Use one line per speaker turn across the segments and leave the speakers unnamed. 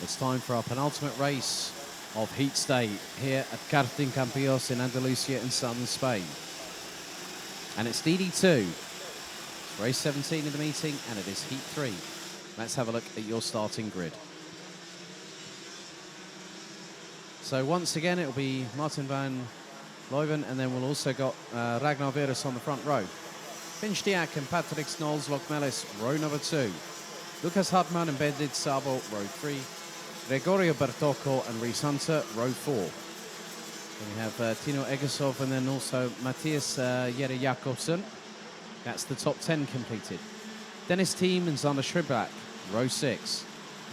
It's time for our penultimate race of Heat State here at Karting Campillos in Andalusia in southern Spain. And it's DD2. It's race 17 in the meeting, and it is Heat 3. Let's have a look at your starting grid. So once again, it'll be Martin van Leuven, and then we'll also got Ragnar Virus on the front row. Finchdiak and Patrick Knowles Lokmelis, row number 2. Lucas Hartmann and Bendit Sabo, row 3. Gregorio Bertocco and Rhys Hunter, row 4. Then we have Tino Egersov and then also Matthias Jere Jakobsen. That's the top 10 completed. Dennis Thiem and Zander Schribach, row 6.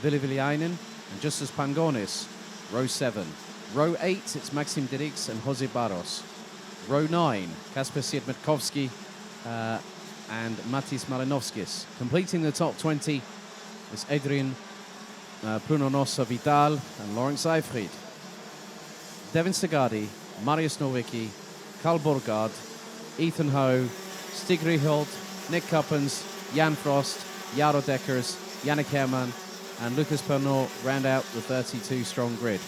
Ville Viliainen and Justus Pangonis, row 7. Row 8, it's Maxim Dirix and Jose Barros. Row 9, Kasper Siedmetkovsky and Matis Malinovskis. Completing the top 20 is Adrian Prunonosa Vidal and Lawrence Seyfried. Devin Segadi, Marius Nowicki, Carl Borgard, Ethan Ho, Stig Riholt, Nick Cuppens, Jan Frost, Jaro Deckers, Yannick Herrmann and Lucas Pernod round out the 32-strong grid.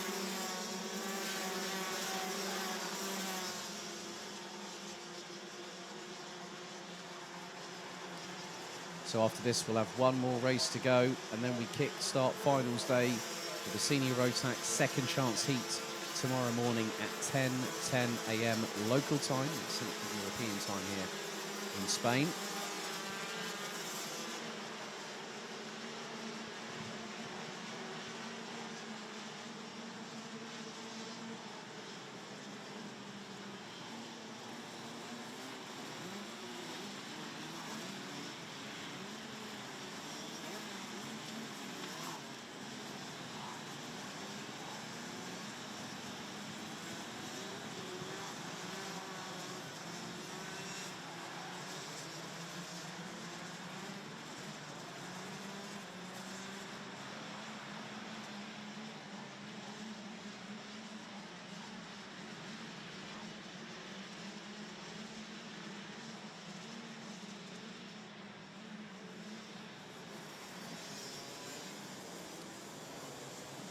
So after this, we'll have one more race to go, and then we kick-start finals day with the Senior Rotax second chance heat tomorrow morning at 10 a.m. local time, Central European time here in Spain.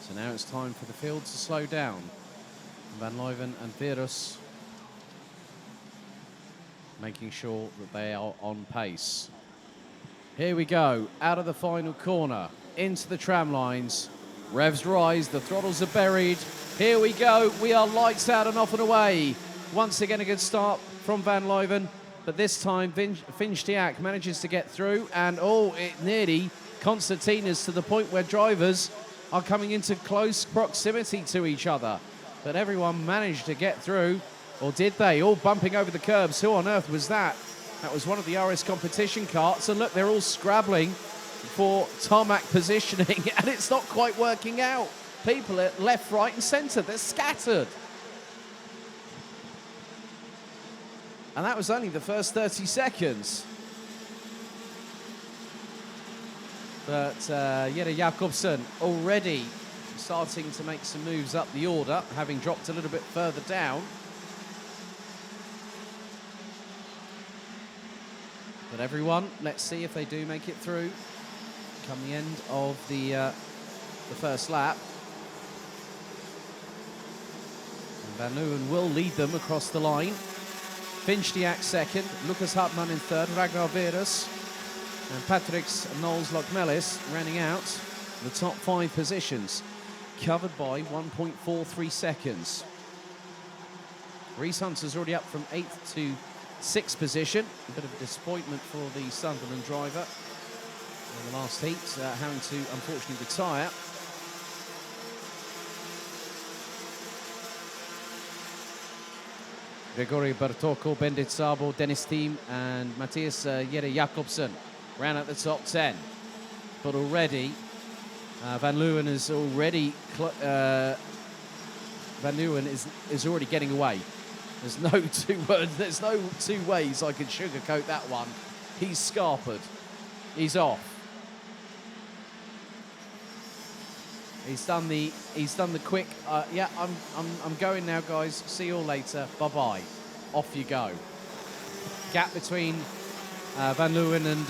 So now it's time for the field to slow down. Van Leuven and Virus making sure that they are on pace. Here we go, out of the final corner, into the tram lines. Revs rise, the throttles are buried. Here we go, we are lights out and off and away. Once again, a good start from Van Leuven, but this time Finchdiak manages to get through, and it nearly concertinas to the point where drivers are coming into close proximity to each other. But everyone managed to get through, or did they? All bumping over the curbs. Who on earth was that? That was one of the RS competition carts, and look, they're all scrabbling for tarmac positioning, and it's not quite working out. People at left, right, and centre, they're scattered. And that was only the first 30 seconds. But Jere Jakobsen already starting to make some moves up the order, having dropped a little bit further down. But everyone, let's see if they do make it through come the end of the first lap. And Van Leuven will lead them across the line. Finchdiak second, Lucas Hartmann in third, Ragnar Virus and Patrick Knowles Lokmelis rounding out the top 5 positions, covered by 1.43 seconds. Rhys Hunter's already up from 8th to 6th position. A bit of a disappointment for the Sunderland driver in the last heat, having to unfortunately retire. Gregorio Bertocco, Bendit Sabo, Dennis Thiem and Matthias Jere Jakobsen round at the top 10. But already, Van Leuven is already is already getting away. There's no two ways I could sugarcoat that one. He's scarpered. He's off. He's done the quick. Yeah, I'm going now, guys. See you all later. Bye bye. Off you go. Gap between Van Leuven and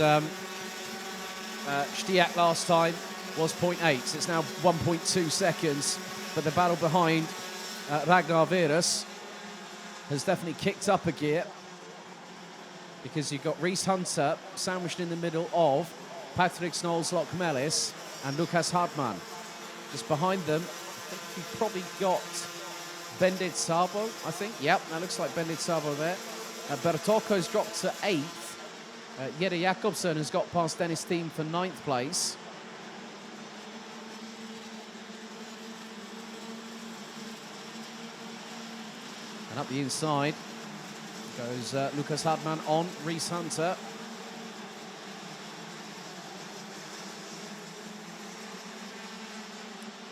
Stiak last time was 0.8. So it's now 1.2 seconds. But the battle behind Ragnar Virus has definitely kicked up a gear, because you've got Reese Hunter sandwiched in the middle of Patrick Snolls, Locke Mellis, and Lucas Hartmann. Just behind them, I think you've probably got Bendit Sabo, I think. Yep, that looks like Bendit Sabo there. Bertoko's dropped to 8th. Jere Jakobsen has got past Dennis Thiem for 9th place. And up the inside goes Lucas Hartmann on Reese Hunter.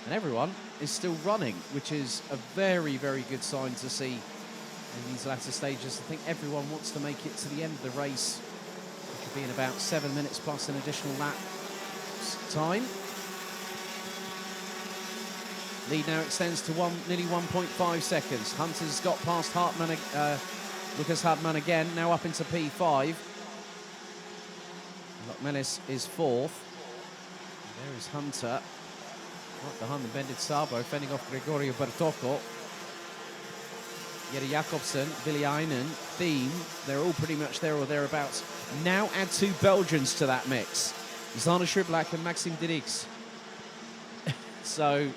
And everyone is still running, which is a very, very good sign to see in these latter stages. I think everyone wants to make it to the end of the race, which will be in about 7 minutes plus an additional lap time. Lead now extends to nearly 1.5 seconds. Hunter's got past Hartmann, Lucas Hartmann again, now up into P5. Locke Mellis is 4th. And there is Hunter, right behind the Bendit Sabo, fending off Gregorio Bertocco. Jere Jakobsen, Villiainen, Thiem, they're all pretty much there or thereabouts. Now add 2 Belgians to that mix. Zana Shriblack and Maxime Dirix. So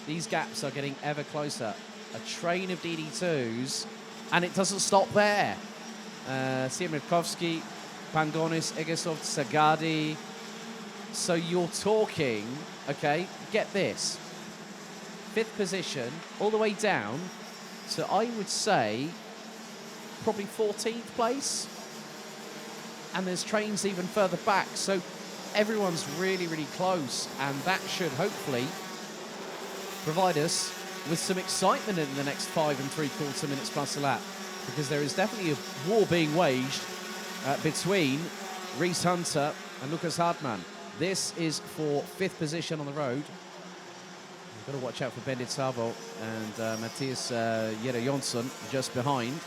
these gaps are getting ever closer. A train of DD2s, and it doesn't stop there. Siemiatkowski, Pangonis, Egesov, Sagadi. So you're talking, okay, get this. 5th position, all the way down to, I would say, probably 14th place. And there's trains even further back. So everyone's really, really close. And that should hopefully provide us with some excitement in the next 5 3/4 minutes plus a lap. Because there is definitely a war being waged between Reese Hunter and Lucas Hartmann. This is for 5th position on the road. You've got to watch out for Bendit Sabo and Matthias Jere Jonsson just behind.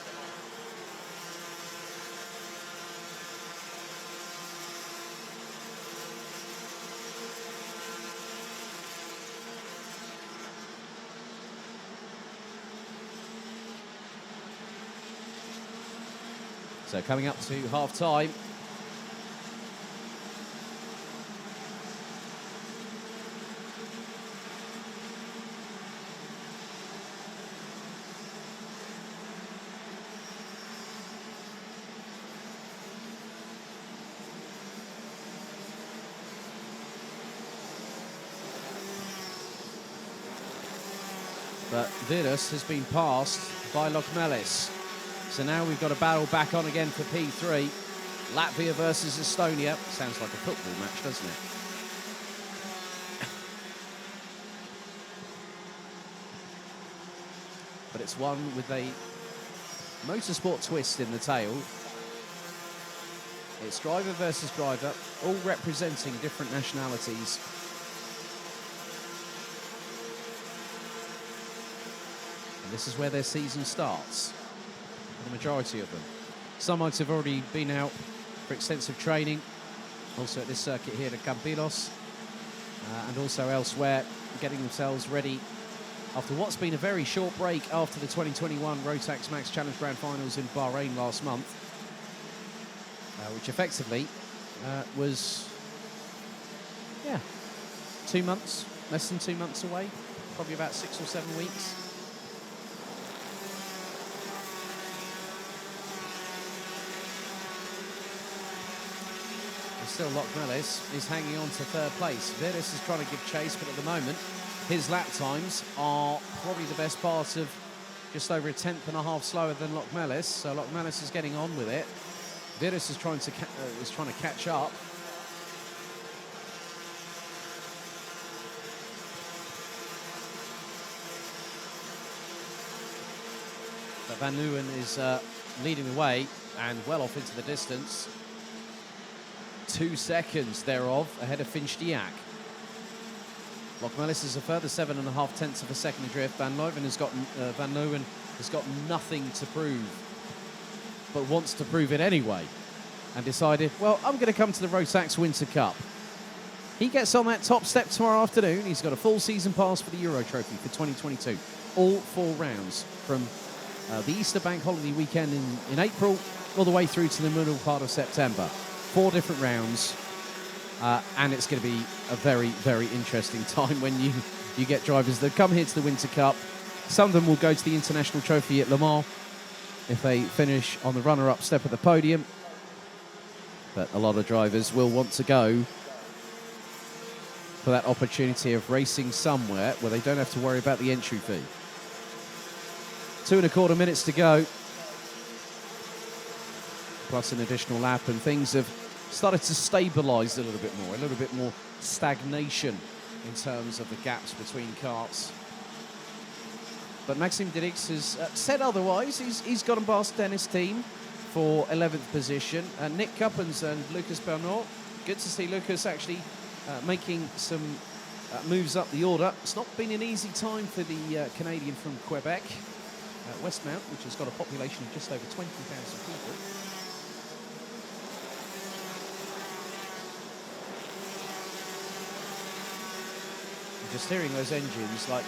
So coming up to half-time. But Virus has been passed by Locke Mellis. So now we've got a battle back on again for P3. Latvia versus Estonia. Sounds like a football match, doesn't it? But it's one with a motorsport twist in the tail. It's driver versus driver, all representing different nationalities. And this is where their season starts. The majority of them. Some might have already been out for extensive training, also at this circuit here at Campilos, and also elsewhere, getting themselves ready after what's been a very short break after the 2021 Rotax Max Challenge Grand Finals in Bahrain last month, which effectively was, 2 months, less than 2 months away, probably about 6 or 7 weeks. Still Locke Mellis is hanging on to 3rd place. Virus is trying to give chase, but at the moment his lap times are probably the best part of just over a 10th and a half slower than Locke Mellis. So Locke Mellis is getting on with it. Virus is trying to catch up. But Van Leeuwen is leading the way and well off into the distance. 2 seconds thereof ahead of Finch-Diak. Locke Mellis is a further 7.5 tenths of a second adrift. Van Leeuwen has got nothing to prove, but wants to prove it anyway, and decided, well, I'm going to come to the Rotax Winter Cup. He gets on that top step tomorrow afternoon. He's got a full season pass for the Euro Trophy for 2022. All 4 rounds from the Easter Bank holiday weekend in April all the way through to the middle part of September. 4 different rounds. And it's going to be a very, very interesting time when you get drivers that come here to the Winter Cup. Some of them will go to the International Trophy at Le Mans if they finish on the runner-up step at the podium. But a lot of drivers will want to go for that opportunity of racing somewhere where they don't have to worry about the entry fee. 2.25 minutes to go, plus an additional lap, and things have started to stabilise a little bit more stagnation in terms of the gaps between karts. But Maxime Dirix has said otherwise. He's gone past Dennis Team for 11th position. Nick Cuppens and Lucas Bernot. Good to see Lucas actually making some moves up the order. It's not been an easy time for the Canadian from Quebec. Westmount, which has got a population of just over 20,000 people. Just hearing those engines, like,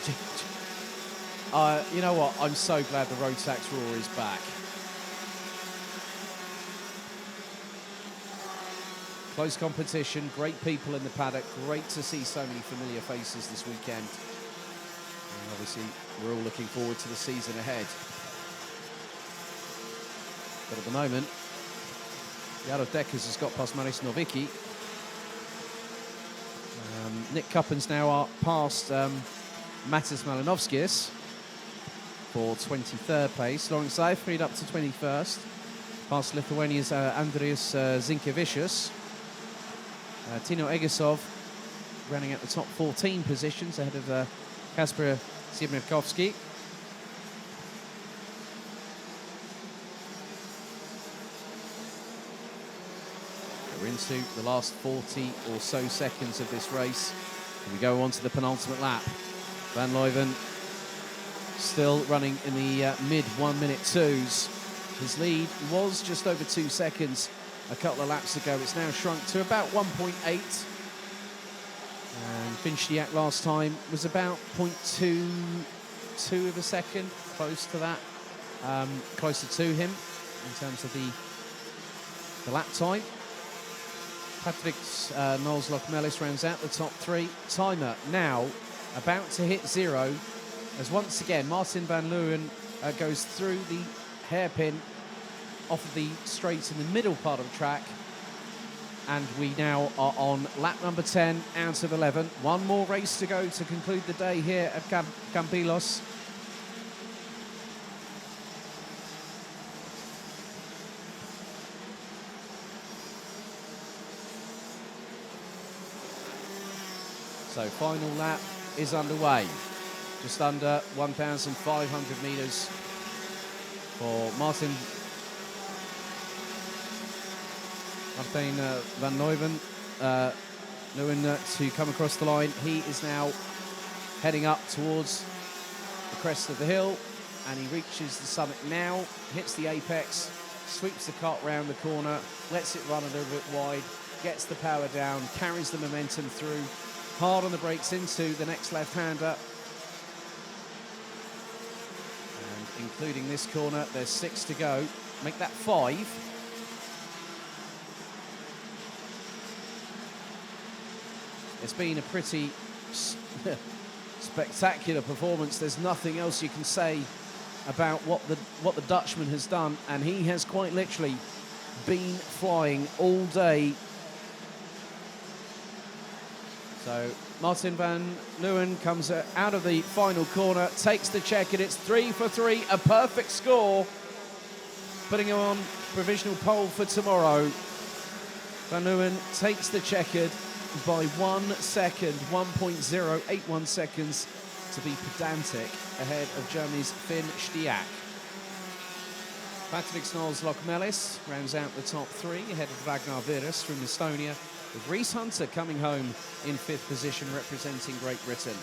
you know what? I'm so glad the Rotax Roar is back. Close competition, great people in the paddock. Great to see so many familiar faces this weekend. And obviously, we're all looking forward to the season ahead. But at the moment, Jarod Dekkers has got past Maris Nowicki. Nick Cuppens now are past Matas Malinovskis for 23rd place. Lawrence Seifried up to 21st. Past Lithuania's Andrius Zinkevičius. Tino Egesov running at the top 14 positions ahead of Kasper Siemiatkowski. We're into the last 40 or so seconds of this race. And we go on to the penultimate lap. Van Leuven still running in the mid 1 minute 2s. His lead was just over 2 seconds a couple of laps ago. It's now shrunk to about 1.8. And Finchdiak last time was about 0.22 of a second, close to that, closer to him in terms of the lap time. Patrick Knowles Lochmelis rounds out the top 3. Timer now about to hit 0 as once again Martin van Leeuwen goes through the hairpin off of the straight in the middle part of the track, and we now are on lap number 10 out of 11. One more race to go to conclude the day here at Campillos. So final lap is underway. Just under 1,500 metres for Martin van Leeuwen to come across the line. He is now heading up towards the crest of the hill, and he reaches the summit now, hits the apex, sweeps the cart round the corner, lets it run a little bit wide, gets the power down, carries the momentum through, hard on the brakes into the next left-hander. And including this corner, there's 6 to go. Make that 5. It's been a pretty spectacular performance. There's nothing else you can say about what the Dutchman has done, and he has quite literally been flying all day. So Martin van Leeuwen comes out of the final corner, takes the check, and it's 3 for 3, a perfect score, putting him on provisional pole for tomorrow. Van Leeuwen takes the checkered by 1 second, 1.081 seconds to be pedantic, ahead of Germany's Finn Stiak. Patrick Knowles Lochmelis rounds out the top 3 ahead of Ragnar Virus from Estonia, with Reese Hunter coming home in 5th position representing Great Britain.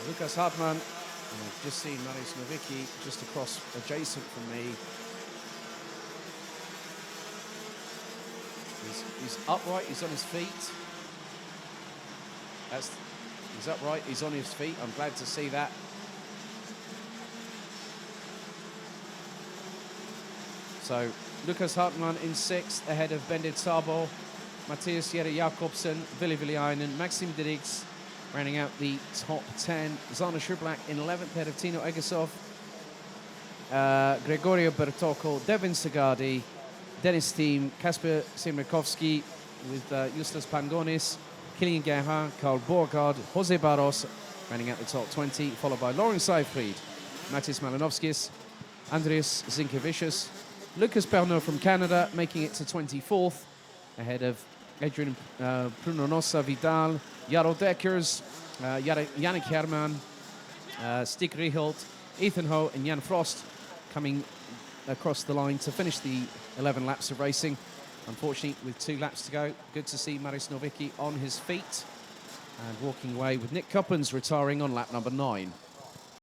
Lucas Hartmann, and I've just seen Maris Nowicki just across adjacent from me. He's upright, he's on his feet. He's upright, he's on his feet. I'm glad to see that. So, Lucas Hartmann in 6th, ahead of Bendit Sabo, Matthias Jere Jakobsen, Ville Villainen, Maxim Dirix, rounding out the top 10. Zana Schublak in 11th, ahead of Tino Egesov, Gregorio Bertocco, Devin Sagadi, Dennis Thiem, Kasper Simrikovsky with Justus Pangonis, Kilian Gerhardt, Carl Borgard, Jose Barros, rounding out the top 20, followed by Lauren Seifried, Matis Malinovskis, Andreas Zinkevicius, Lucas Pernod from Canada, making it to 24th, ahead of Adrian Prunonosa Vidal, Jaro Deckers, Yannick Herman, Stig Riehelt, Ethan Ho, and Jan Frost coming across the line to finish the 11 laps of racing. Unfortunately, with 2 laps to go, good to see Maris Novicki on his feet and walking away with Nick Coppens retiring on lap number 9.